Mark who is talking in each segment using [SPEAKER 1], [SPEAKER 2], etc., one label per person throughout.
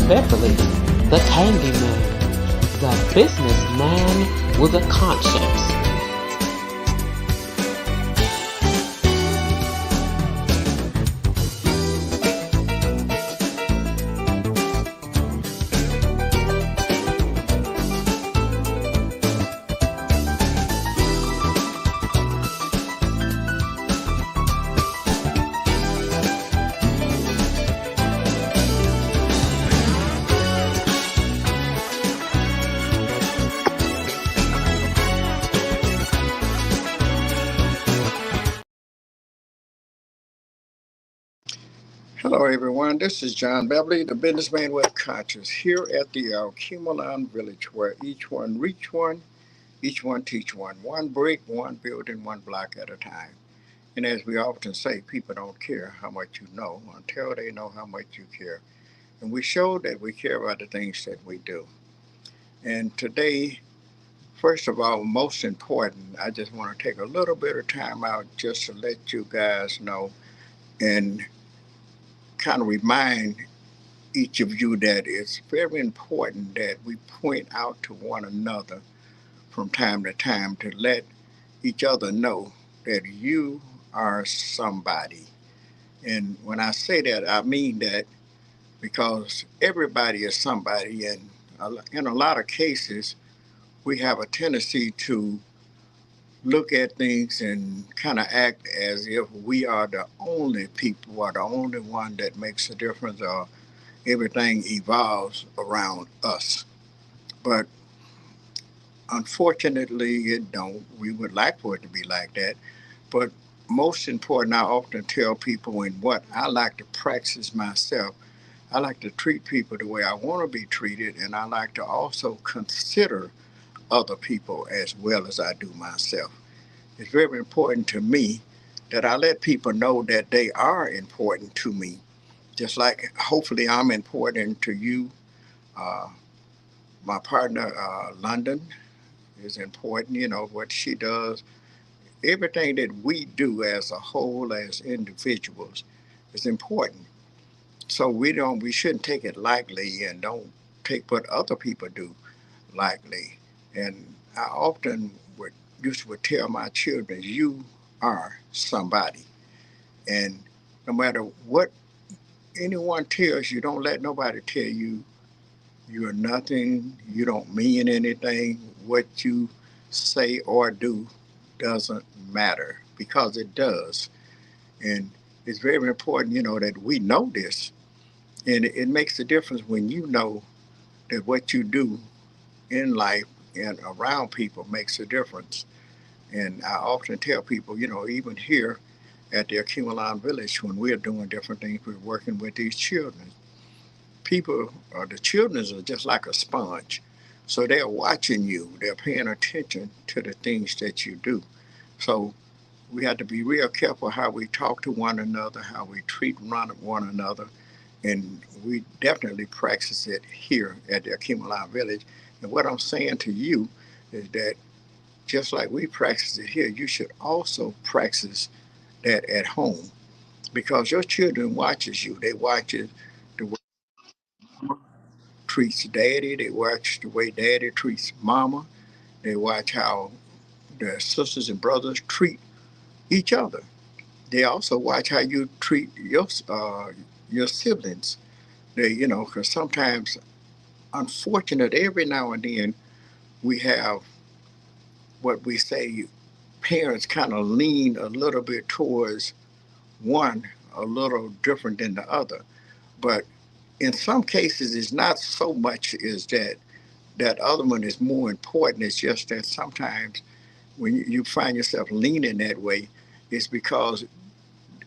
[SPEAKER 1] Beverly the Candyman, the businessman with a conscience.
[SPEAKER 2] Hello, everyone. This is John Beverly, the businessman with conscience, here at the Alkemalon Village, where each one reach one, each one teach one brick, one building, one block at a time. And as we often say, people don't care how much you know until they know how much you care. And we show that we care about the things that we do. And today, first of all, most important, I just want to take a little bit of time out just to let you guys know and kind of remind each of you that it's very important that we point out to one another from time to time to let each other know that you are somebody. And when I say that, I mean that because everybody is somebody. And in a lot of cases, we have a tendency to look at things and kind of act as if we are the only people or the only one that makes a difference or everything evolves around us. But unfortunately, it don't. We would like for it to be like that. But most important, I often tell people, and what I like to practice myself, I like to treat people the way I want to be treated, and I like to also consider other people as well as I do myself. It's very important to me that I let people know that they are important to me, just like hopefully I'm important to you. Uh, my partner, London, is important. You know, what she does, everything that we do as a whole, as individuals, is important. So we shouldn't take it lightly and don't take what other people do lightly. And I often would tell my children, you are somebody. And no matter what anyone tells you, don't let nobody tell you you're nothing, you don't mean anything. What you say or do doesn't matter because it does. And it's very important, that we know this. And it makes a difference when you know that what you do in life and around people makes a difference. And I often tell people, even here at the Aquimalon Village, when we're doing different things, we're working with these children. People, the children are just like a sponge. So they're watching you, they're paying attention to the things that you do. So we have to be real careful how we talk to one another, how we treat one another. And we definitely practice it here at the Aquimalon Village. And what I'm saying to you is that just like we practice it here, you should also practice that at home because your children watches you. They watch it the way mama treats daddy. They watch the way daddy treats mama. They watch how their sisters and brothers treat each other. They also watch how you treat your siblings. Because sometimes, unfortunate, every now and then we have what we say parents kind of lean a little bit towards one a little different than the other. But in some cases, it's not so much is that other one is more important. It's just that sometimes when you find yourself leaning that way, it's because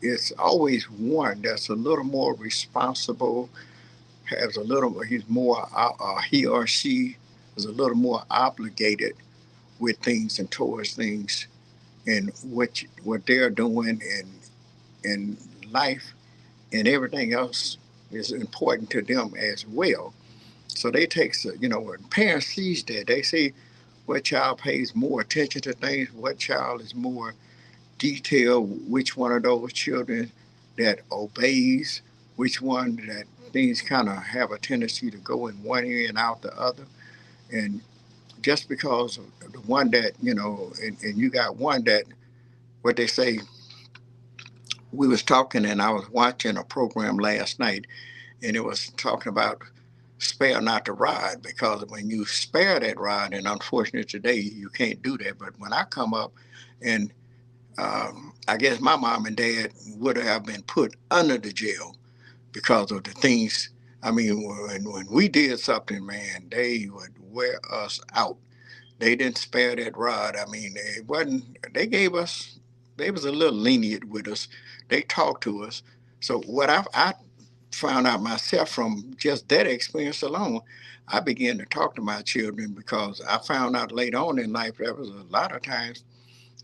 [SPEAKER 2] it's always one that's a little more responsible, has a little, he's more, he or she is a little more obligated with things and towards things and what they're doing in life and everything else is important to them as well. So they take, when parents sees that, they see what child pays more attention to things, what child is more detailed, which one of those children that obeys, which one that things kind of have a tendency to go in one ear and out the other. And just because of the one that, and you got one that, what they say, we was talking and I was watching a program last night and it was talking about spare not the rod, because when you spare that rod, and unfortunately today you can't do that, but when I come up and I guess my mom and dad would have been put under the jail because of the things. I mean, when we did something, man, they would wear us out. They didn't spare that rod. I mean, it wasn't. They gave us. They was a little lenient with us. They talked to us. So what I found out myself from just that experience alone, I began to talk to my children because I found out later on in life there was a lot of times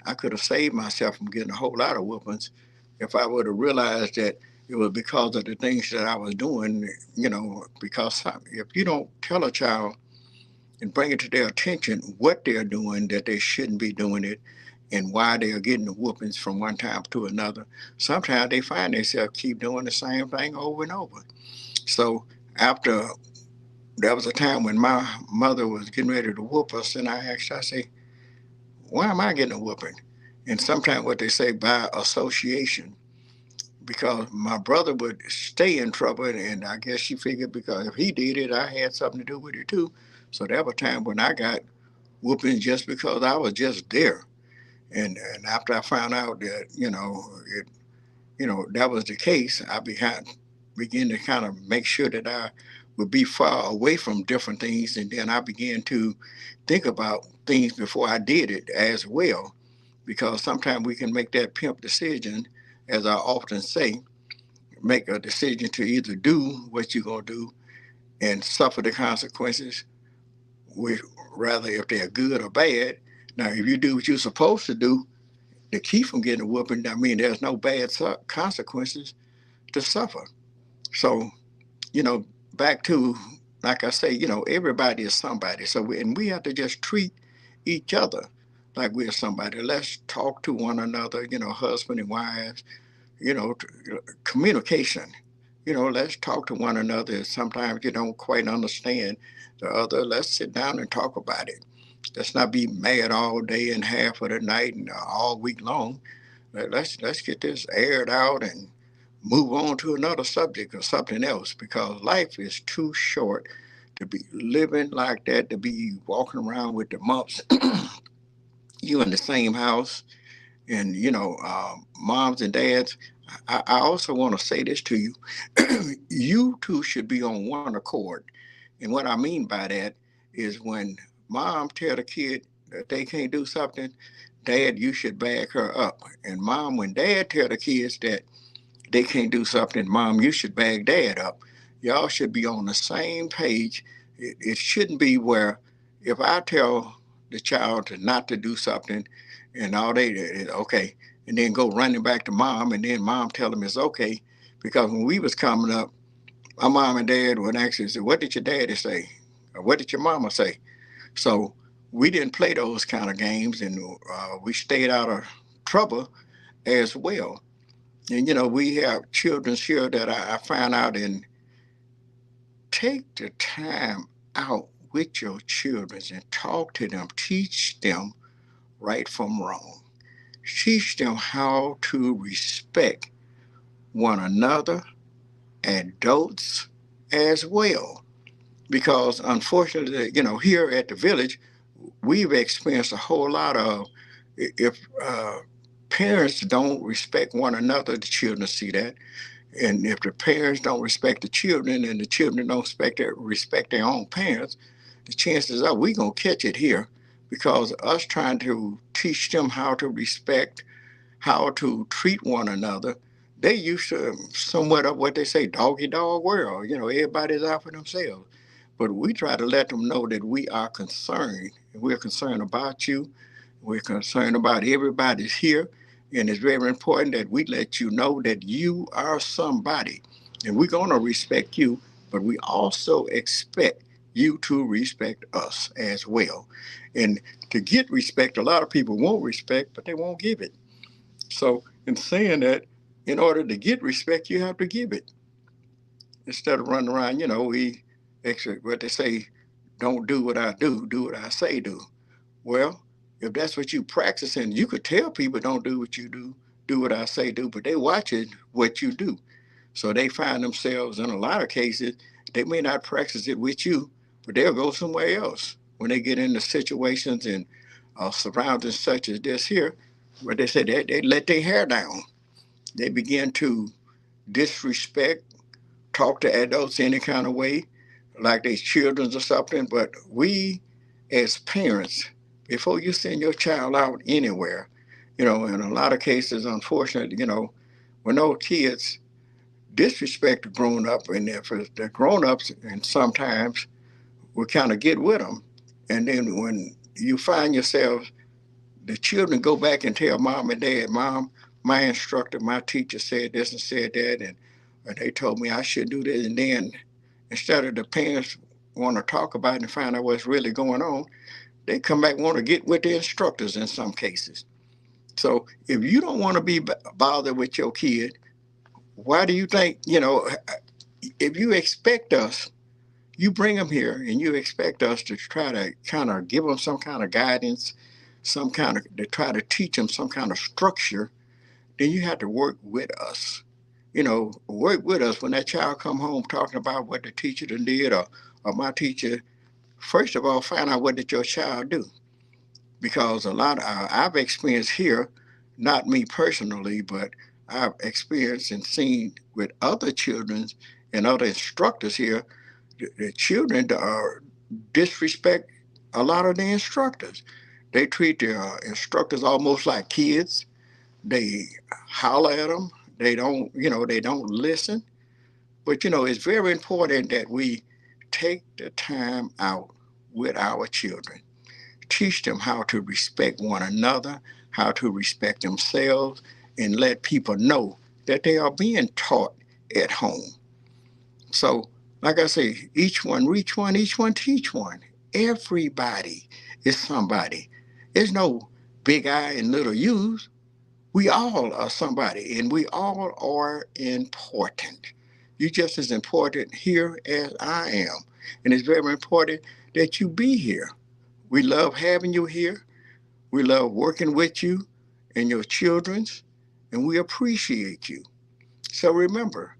[SPEAKER 2] I could have saved myself from getting a whole lot of whoopings if I would have realized that it was because of the things that I was doing. Because if you don't tell a child and bring it to their attention what they're doing, that they shouldn't be doing it, and why they are getting the whoopings from one time to another, sometimes they find themselves keep doing the same thing over and over. So after there was a time when my mother was getting ready to whoop us, and I asked, I say, why am I getting a whooping? And sometimes what they say by association, because my brother would stay in trouble, and I guess she figured because if he did it, I had something to do with it too. So there was a time when I got whooping just because I was just there. And after I found out that that was the case, I began to kind of make sure that I would be far away from different things, and then I began to think about things before I did it as well, because sometimes we can make that pimp decision, as I often say, make a decision to either do what you're gonna do and suffer the consequences, which, rather if they're good or bad. Now, if you do what you're supposed to do to keep from getting a whooping, I mean, there's no bad consequences to suffer. So, you know, back to, like I say, everybody is somebody. So, and we have to just treat each other like we're somebody. Let's talk to one another, husband and wives, you know, communication. Let's talk to one another. Sometimes you don't quite understand the other. Let's sit down and talk about it. Let's not be mad all day and half of the night and all week long. Let's get this aired out and move on to another subject or something else, because life is too short to be living like that, to be walking around with the mumps. You in the same house, and moms and dads. I also want to say this to you: you two should be on one accord. And what I mean by that is when mom tell the kid that they can't do something, dad, you should back her up. And mom, when dad tell the kids that they can't do something, mom, you should back dad up. Y'all should be on the same page. It shouldn't be where if I tell the child to not to do something and all they did is okay, and then go running back to mom, and then mom tell them it's okay. Because when we was coming up, my mom and dad would actually say, what did your daddy say? Or what did your mama say? So we didn't play those kind of games, and we stayed out of trouble as well. And we have children here that I find out, and take the time out with your children and talk to them, teach them right from wrong, teach them how to respect one another, adults as well. Because unfortunately, here at the village, we've experienced a whole lot of, if parents don't respect one another, the children see that. And if the parents don't respect the children and the children don't respect their own parents, the chances are we gonna catch it here, because us trying to teach them how to respect, how to treat one another, they used to somewhat of what they say, doggy dog world. Everybody's out for themselves. But we try to let them know that we are concerned. We're concerned about you. We're concerned about everybody's here. And it's very important that we let you know that you are somebody. And we're going to respect you, but we also expect you to respect us as well. And to get respect, a lot of people want respect, but they won't give it. So, in saying that, in order to get respect, you have to give it. Instead of running around, we actually, what they say, don't do what I do what I say do. Well, if that's what you practicing, you could tell people don't do what you do what I say do, but they watching what you do. So they find themselves in a lot of cases, they may not practice it with you, but they'll go somewhere else when they get into situations and surroundings such as this here, where they say they let their hair down. They begin to disrespect, talk to adults any kind of way, like they're children or something. But we, as parents, before you send your child out anywhere, in a lot of cases, unfortunately, when those kids disrespect the grown up, and if the grown ups, and sometimes will kind of get with them, and then when you find yourself, the children go back and tell mom and dad, "Mom, my instructor, my teacher said this and said that, and they told me I should do this," and then instead of the parents want to talk about it and find out what's really going on, they come back and want to get with the instructors in some cases. So if you don't want to be bothered with your kid, why do you think, if you expect us, you bring them here and you expect us to try to kind of give them some kind of guidance, some kind of, to try to teach them some kind of structure, then you have to work with us. Work with us when that child come home talking about what the teacher did, or my teacher. First of all, find out what did your child do, because a lot I've experienced here, not me personally, but I've experienced and seen with other children and other instructors here, the children disrespect a lot of the instructors. They treat their instructors almost like kids. They holler at them. They don't listen. But it's very important that we take the time out with our children, teach them how to respect one another, how to respect themselves, and let people know that they are being taught at home. So, like I say, each one reach one, each one teach one. Everybody is somebody. There's no big I and little U's. We all are somebody, and we all are important. You're just as important here as I am. And it's very important that you be here. We love having you here. We love working with you and your children's, and we appreciate you. So remember,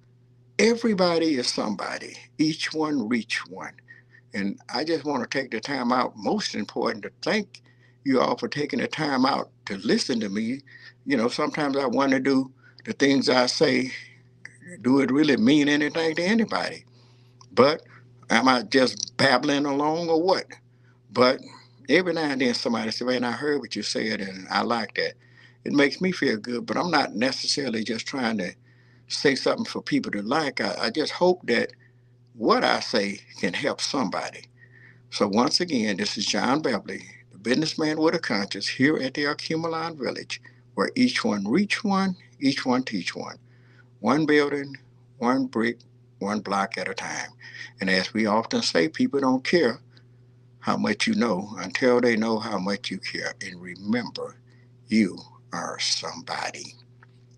[SPEAKER 2] everybody is somebody. Each one reach one. And I just want to take the time out, most important, to thank you all for taking the time out to listen to me. Sometimes I wonder, do the things I say, do it really mean anything to anybody? But am I just babbling along or what? But every now and then somebody says, "Man, I heard what you said and I like that." It makes me feel good, but I'm not necessarily just trying to say something for people to like. I just hope that what I say can help somebody. So once again, this is John Beverly, the businessman with a conscience, here at the Acumelon Village, where each one reach one, each one teach one. One building, one brick, one block at a time. And as we often say, people don't care how much you know until they know how much you care. And remember, you are somebody.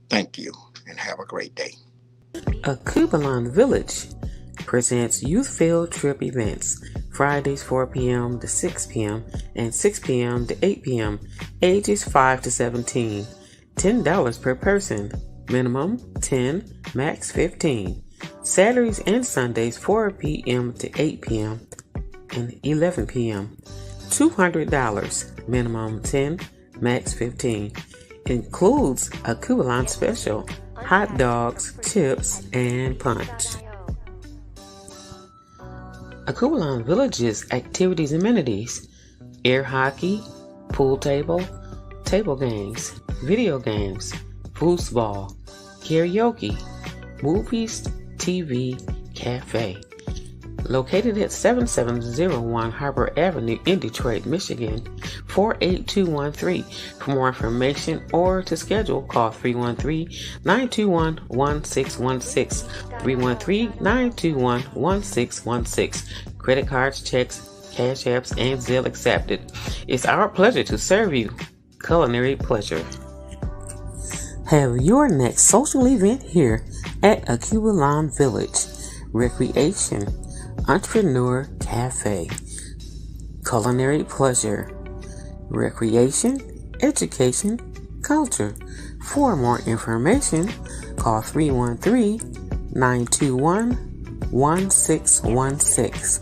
[SPEAKER 2] Thank you and have a great day.
[SPEAKER 1] Akubalon Village presents youth field trip events Fridays 4 p.m. to 6 p.m. and 6 p.m. to 8 p.m. ages 5 to 17. $10 per person. Minimum 10, max 15. Saturdays and Sundays 4 p.m. to 8 p.m. and 11 p.m. $200. Minimum 10, max 15. Includes a Kubalon special, hot dogs, chips, and punch. Akubalon Village's activities and amenities: air hockey, pool table games, video games, foosball, karaoke, movies, TV, cafe. Located at 7701 Harbor Avenue in Detroit, Michigan, 48213. For more information or to schedule, call 313-921-1616, 313-921-1616. Credit cards, checks, cash apps, and Zelle accepted. It's our pleasure to serve you. Culinary pleasure. Have your next social event here at Akubalon Village. Recreation, Entrepreneur Cafe. Culinary pleasure, recreation, education, culture. For more information, call 313-921-1616.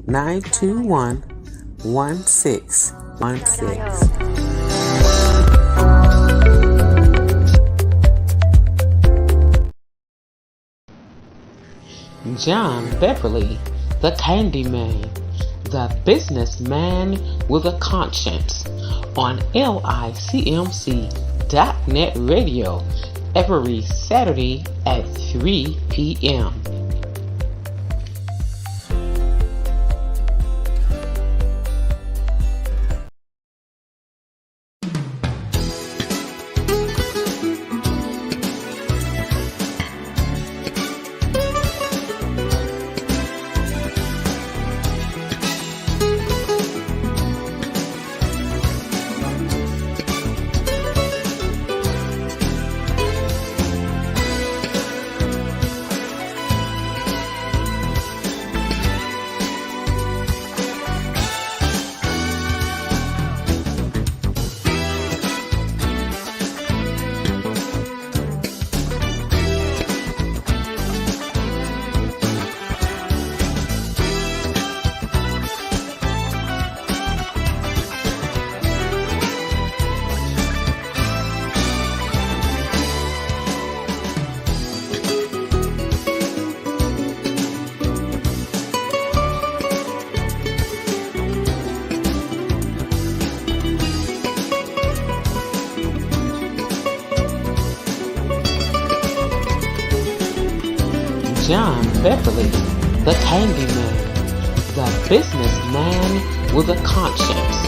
[SPEAKER 1] 313-921-1616. John Beverly, the Candyman, the businessman with a conscience, on LICMC.net radio every Saturday at 3 p.m. John Beverly, the Candyman, the businessman with a conscience,